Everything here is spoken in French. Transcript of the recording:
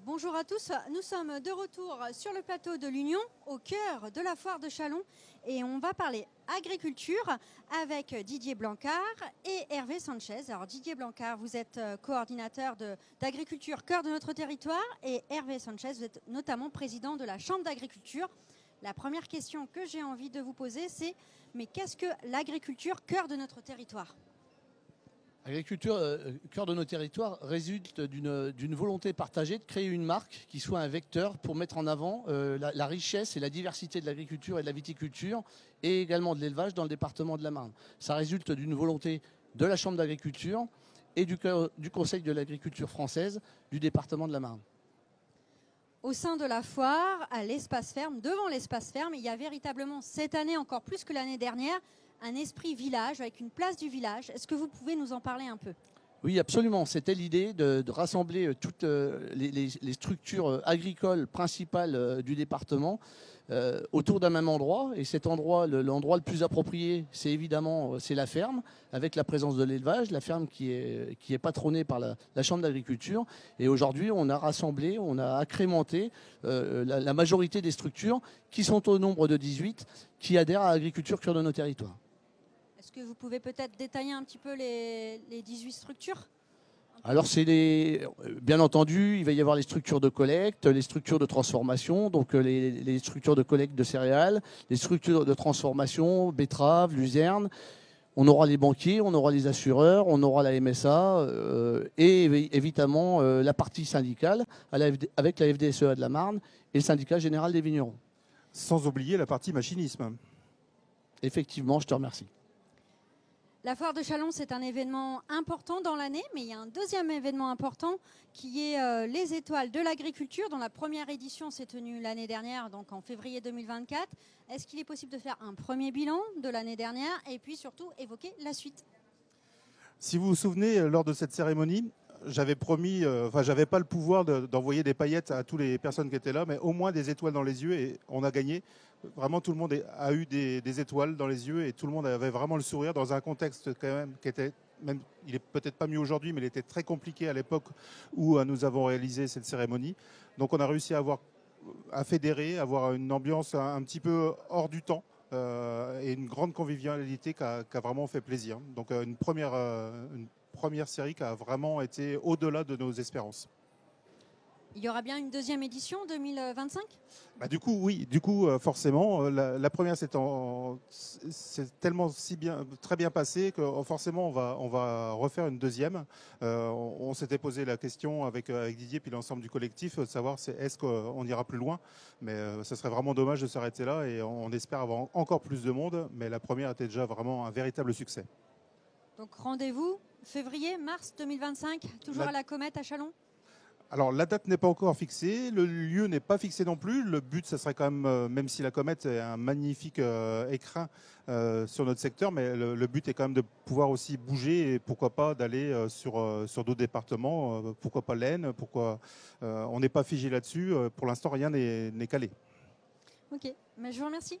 Bonjour à tous, nous sommes de retour sur le plateau de l'Union, au cœur de la foire de Châlons, et on va parler agriculture avec Didier Blancard et Hervé Sanchez. Alors Didier Blancard, vous êtes coordinateur d'agriculture cœur de notre territoire, et Hervé Sanchez, vous êtes notamment président de la Chambre d'agriculture. La première question que j'ai envie de vous poser, c'est mais qu'est-ce que l'agriculture cœur de notre territoire ? L'agriculture cœur de nos territoires résulte d'une volonté partagée de créer une marque qui soit un vecteur pour mettre en avant la richesse et la diversité de l'agriculture et de la viticulture et également de l'élevage dans le département de la Marne. Ça résulte d'une volonté de la Chambre d'agriculture et du Conseil de l'agriculture française du département de la Marne. Au sein de la foire, à l'espace ferme, devant l'espace ferme, il y a véritablement cette année, encore plus que l'année dernière, un esprit village avec une place du village. Est-ce que vous pouvez nous en parler un peu ? Oui, absolument. C'était l'idée de rassembler toutes les structures agricoles principales du département autour d'un même endroit. Et cet endroit, l'endroit le plus approprié, c'est évidemment la ferme, avec la présence de l'élevage, la ferme qui est patronnée par la Chambre d'agriculture. Et aujourd'hui, on a rassemblé, on a accrémenté la majorité des structures, qui sont au nombre de 18, qui adhèrent à l'agriculture cœur de nos territoires. Est-ce que vous pouvez peut-être détailler un petit peu les 18 structures ? Alors, bien entendu, il va y avoir les structures de collecte, les structures de transformation, donc les structures de collecte de céréales, les structures de transformation, betteraves, luzerne. On aura les banquiers, on aura les assureurs, on aura la MSA et évidemment la partie syndicale avec la FDSEA de la Marne et le syndicat général des vignerons. Sans oublier la partie machinisme. Effectivement, je te remercie. La foire de Châlons, c'est un événement important dans l'année, mais il y a un deuxième événement important qui est les étoiles de l'agriculture, dont la première édition s'est tenue l'année dernière, donc en février 2024. Est-ce qu'il est possible de faire un premier bilan de l'année dernière et puis surtout évoquer la suite ? Si vous vous souvenez, lors de cette cérémonie, j'avais promis, j'avais pas le pouvoir d'envoyer des paillettes à toutes les personnes qui étaient là, mais au moins des étoiles dans les yeux, et on a gagné. Vraiment, tout le monde a eu des étoiles dans les yeux et tout le monde avait vraiment le sourire dans un contexte quand même qui était, même, il est peut-être pas mieux aujourd'hui, mais il était très compliqué à l'époque où nous avons réalisé cette cérémonie. Donc on a réussi à fédérer, à avoir une ambiance un petit peu hors du temps. Et une grande convivialité qui a vraiment fait plaisir. Donc une première série qui a vraiment été au-delà de nos espérances. Il y aura bien une deuxième édition 2025 ? Du coup, oui. Du coup, forcément, la première c'est tellement très bien passé que forcément on va refaire une deuxième. On s'était posé la question avec Didier puis l'ensemble du collectif de savoir est-ce qu'on ira plus loin. Mais ce serait vraiment dommage de s'arrêter là et on espère avoir encore plus de monde. Mais la première était déjà vraiment un véritable succès. Donc rendez-vous février, mars 2025, toujours à la Comète à Châlons ? Alors la date n'est pas encore fixée, le lieu n'est pas fixé non plus. Le but, ça serait quand même si la Comète est un magnifique écrin sur notre secteur, mais le but est quand même de pouvoir aussi bouger et pourquoi pas d'aller sur d'autres départements, pourquoi pas l'Aisne, on n'est pas figé là-dessus. Pour l'instant, rien n'est calé. Ok, mais je vous remercie.